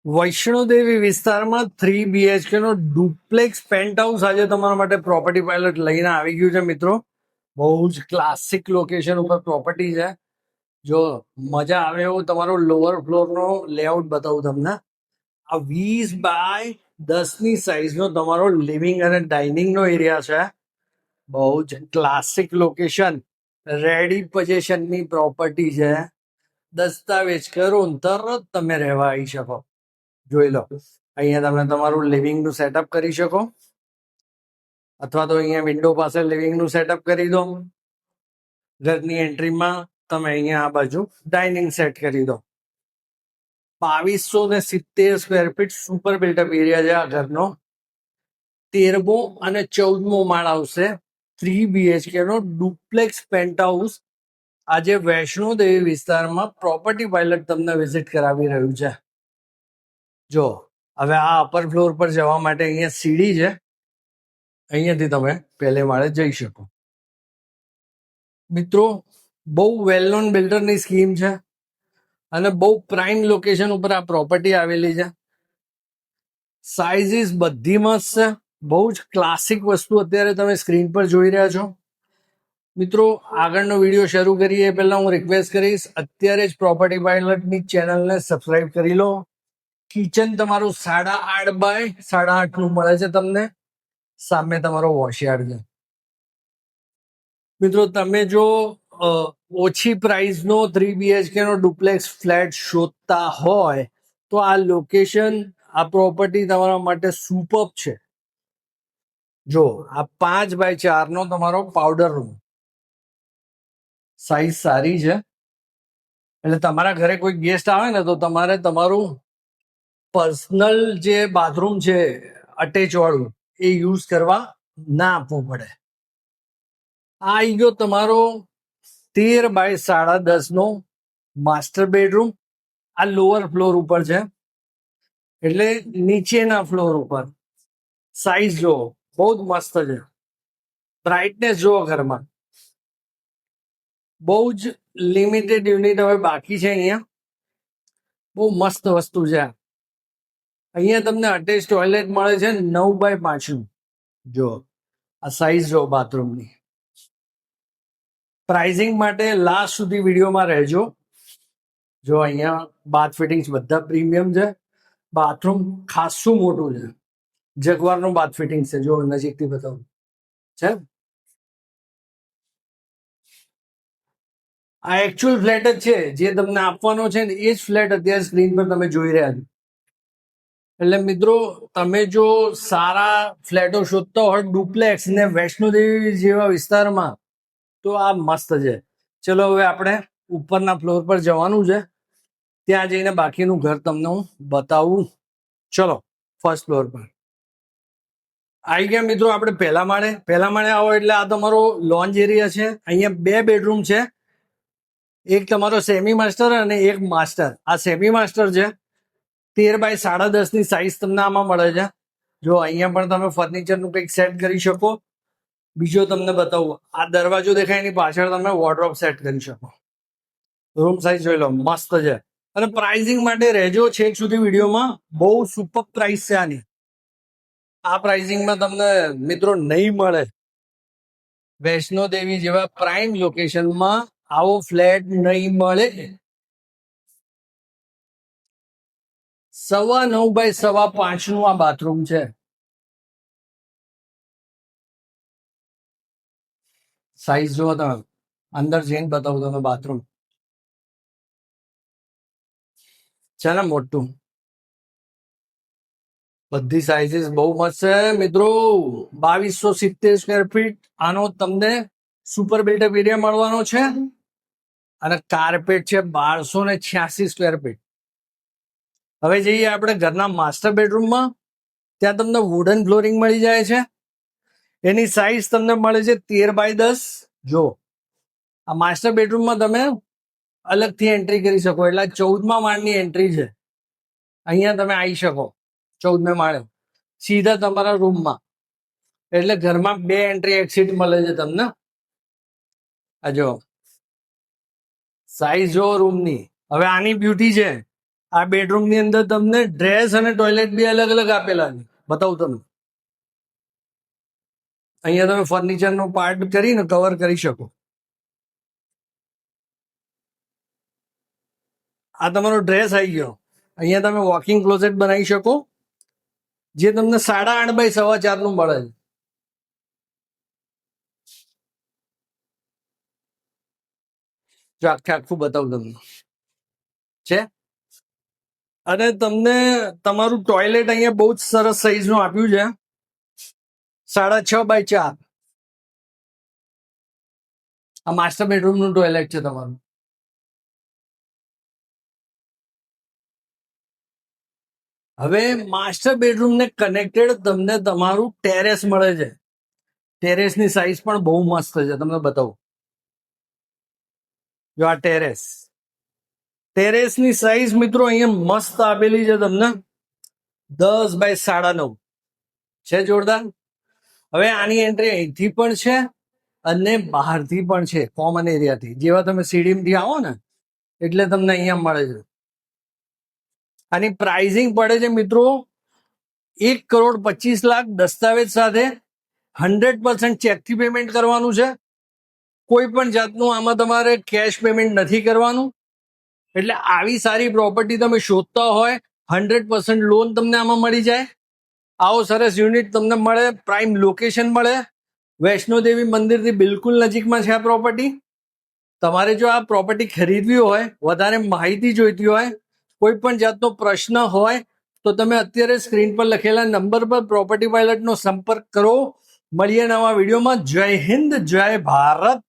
વૈષ્ણોદેવી વિસ્તારમાં 3 BHK નો duplex pant house આજે તમારા માટે પ્રોપર્ટી પાયલટ લઈને આવી ગયું છે મિત્રો. બહુ જ ક્લાસિક લોકેશન ઉપર પ્રોપર્ટી છે. જો મજા આવે એવું તમારો લોઅર ફ્લોર નો લેઆઉટ બતાવું તમને. આ 20 બાય 10 ની સાઈઝ નો તમારો લિવિંગ અને ડાઇનિંગ નો એરિયા છે. બહુ જ ક્લાસિક લોકેશન, રેડી પોઝિશન ની પ્રોપર્ટી છે. દસ્તાવેજ કરો ને તરત તમે રહેવા આવી શકો. જોઈ લો, અહીંયા તમે તમારું લિવિંગ નું સેટઅપ કરી શકો, અથવા તો અહીંયા વિન્ડો પાસે લિવિંગ નું સેટઅપ કરી દો. ઘરની એન્ટ્રીમાં તમે અહીંયા આ બાજુ ડાઇનિંગ સેટ કરી દો. 2270 square feet super built-up area છે આ ઘરનો. 13મો અને 14મો માળ આવશે. 3 BHK નો ડુપ્લેક્સ પેન્ટ હાઉસ આજે વૈષ્ણોદેવી વિસ્તારમાં પ્રોપર્ટી પાયલટ તમને વિઝિટ કરાવી રહ્યું છે. જો હવે આ અપર ફ્લોર પર જવા માટે અહીંયા સીડી છે, અહીંયાથી તમે પહેલે માળે જઈ શકો. મિત્રો, બહુ વેલ નોન બિલ્ડરની સ્કીમ છે અને બહુ પ્રાઇમ લોકેશન ઉપર આ પ્રોપર્ટી આવેલી છે. સાઇઝીસ બધી મસ્ત છે. બહુ જ ક્લાસિક વસ્તુ અત્યારે તમે સ્ક્રીન પર જોઈ રહ્યા છો. મિત્રો, આગળનો વિડીયો શરૂ કરીએ એ પહેલા હું રિક્વેસ્ટ કરીશ, અત્યારે જ પ્રોપર્ટી પાયલટની ચેનલને સબસ્ક્રાઇબ કરી લો. કિચન તમારું 8.5 બાય 8.5 નું મળે છે તમને. સામે તમારો વોશયાર્ડ છે. મિત્રો, તમે જો ઓછી પ્રાઇસનો 3 BHK નો ડુપ્લેક્સ ફ્લેટ શોધતા હોય તો આ લોકેશન, આ પ્રોપર્ટી તમારા માટે સુપર છે. જો આ 5 બાય 4 નો તમારો પાવડર રૂમ, સાઈઝ સારી છે. એટલે તમારા ઘરે કોઈ ગેસ્ટ આવે ને તો તમારે તમારું પર્સનલ જે બાથરૂમ છે અટેચ વાળું એ યુઝ કરવા ના આપવું પડે. આ આવી ગયો તમારો 13 બાય 10.5 નો માસ્ટર બેડરૂમ. આ લોઅર ફ્લોર ઉપર છે, એટલે નીચેના ફ્લોર ઉપર. સાઈઝ જો બહુ જ મસ્ત છે. બ્રાઇટનેસ જુઓ ઘરમાં. બહુ જ લિમિટેડ યુનિટ હવે બાકી છે અહીંયા. બહુ મસ્ત વસ્તુ છે. અહીંયા તમને અટેચ ટોયલેટ મળે છે 9 બાય 5 નું. જો આ સાઈઝ જો બાથરૂમની. પ્રાઇઝિંગ માટે લાસ્ટ સુધી વિડીયોમાં રહેજો. જો અહીંયા બાથ ફિટિંગ્સ બધા પ્રીમિયમ છે. બાથરૂમ ખાસું મોટું છે. જગવારનું બાથ ફિટિંગ છે. જો નજીકથી બતાવું છે. આ એકચ્યુઅલ ફ્લેટ જ છે, જે તમને આપવાનો છે ને એ જ ફ્લેટ અત્યારે સ્ક્રીન પર તમે જોઈ રહ્યા છો. એટલે મિત્રો, તમે જો સારા ફ્લેટો શોધતા હોય ડુપ્લેક્સ ને વૈષ્ણોદેવી જેવા વિસ્તારમાં, તો આ મસ્ત છે. ચલો હવે આપણે ઉપરના ફ્લોર પર જવાનું છે. ત્યાં જઈને બાકીનું ઘર તમને હું બતાવું. ચલો ફર્સ્ટ ફ્લોર પર આવી ગયા મિત્રો. આપણે પહેલા માળે આવો એટલે આ તમારો લોન્જ એરિયા છે. અહીંયા 2 બેડરૂમ છે. એક તમારો સેમી માસ્ટર અને એક માસ્ટર. આ સેમી માસ્ટર છે. 13 બાય 10.5 ની સાઈઝ તમને આમાં મળે છે. જો અહીંયા પણ તમે ફર્નિચરનું કંઈક સેટ કરી શકો. બીજો તમને બતાવું, આ દરવાજો દેખાય એની પાછળ તમે વોર્ડરોબ સેટ કરી શકો. રૂમ સાઈઝ જોઈ લો, મસ્ત છે. અને પ્રાઇઝિંગ માટે રહેજો છેક સુધી વિડીયોમાં. બહુ સુપર પ્રાઇસ છે આની. આ પ્રાઇઝિંગમાં તમને મિત્રો નહીં મળે. વૈષ્ણોદેવી જેવા પ્રાઇમ લોકેશનમાં આવો ફ્લેટ નહીં મળે. 9.25 બાય 5 નું આ બાથરૂમ છે. સાઈઝ જુઓ તમે. અંદર જઈને બતાવું તમે બાથરૂમ છે ને મોટું. બધી સાઇઝીસ બહુ મસ્ત છે મિત્રો. 2270 સ્ક્વેર ફીટ આનો તમને સુપર બિલ્ટઅપ એરિયા મળવાનો છે. અને કાર્પેટ છે 1286 સ્ક્વેર ફીટ. હવે જઈએ આપણે ઘરના માસ્ટર બેડરૂમમાં. ત્યાં તમને વુડન ફ્લોરિંગ મળી જાય છે. એની સાઈઝ તમને મળે છે 13 બાય 10. જો આ માસ્ટર બેડરૂમમાં તમે અલગથી એન્ટ્રી કરી શકો. એટલે 14મા માળની એન્ટ્રી છે. અહીંયા તમે આવી શકો 14મે માળે સીધા તમારા રૂમમાં. એટલે ઘરમાં 2 એન્ટ્રી એક્સિટ મળે છે તમને. આ જો સાઈઝ જો રૂમની. હવે આની બ્યુટી છે, આ બેડરૂમ ની અંદર તમને ડ્રેસ અને ટોયલેટ બી અલગ અલગ આપેલા છે. બતાવું તમને. અહીંયા તમે ફર્નિચર નો પાર્ટ કરીને કવર કરી શકો. આ તમારો ડ્રેસ આવી ગયો. અહીંયા તમે વોકિંગ ક્લોઝેટ બનાવી શકો, જે તમને 8.5 બાય 4.25 નું મળે છે. જો આખું બતાવું તમને છે. અને તમને તમારું ટોયલેટ અહીંયા બહુ જ સરસ સાઈઝ નું આપ્યું છે, 6.5 બાય 4. આ માસ્ટર બેડરૂમ નું ટોયલેટ છે તમારું. હવે માસ્ટર બેડરૂમ ને કનેક્ટેડ તમને તમારું ટેરેસ મળે છે. ટેરેસ ની સાઈઝ પણ બહુ મસ્ત છે, તમને બતાવું. જો આ ટેરેસ ની સાઈઝ મિત્રો અહીંયા મસ્ત આપેલી છે તમને, 10 બાય 9.5 છે. જોરદાર. હવે આની એન્ટ્રી અહીંથી પણ છે અને બહારથી પણ છે, કોમન એરિયાથી. જેવા તમે સીડીમથી આવો ને એટલે તમને અહીંયા મળે છે. આની પ્રાઇસિંગ પડે છે મિત્રો 1,25,00,000 દસ્તાવેજ સાથે. 100% ચેકથી પેમેન્ટ કરવાનું છે. કોઈ પણ જાતનું આમાં તમારે કેશ પેમેન્ટ નથી કરવાનું. એટલે આવી સારી પ્રોપર્ટી તમે શોધતા હોય, 100% લોન તમને આમાં મળી જાય. આવો સરસ યુનિટ તમને મળે, પ્રાઇમ લોકેશન મળે, વૈષ્ણોદેવી મંદિરથી બિલકુલ નજીકમાં છે આ પ્રોપર્ટી. તમારે જો આ પ્રોપર્ટી ખરીદવી હોય, વધારે માહિતી જોઈતી હોય, કોઈ પણ જાતનો પ્રશ્ન હોય તો તમે અત્યારે સ્ક્રીન પર લખેલા નંબર પર પ્રોપર્ટી પાયલટનો સંપર્ક કરો. મળીએ નવા વિડીયોમાં. જય હિન્દ, જય ભારત.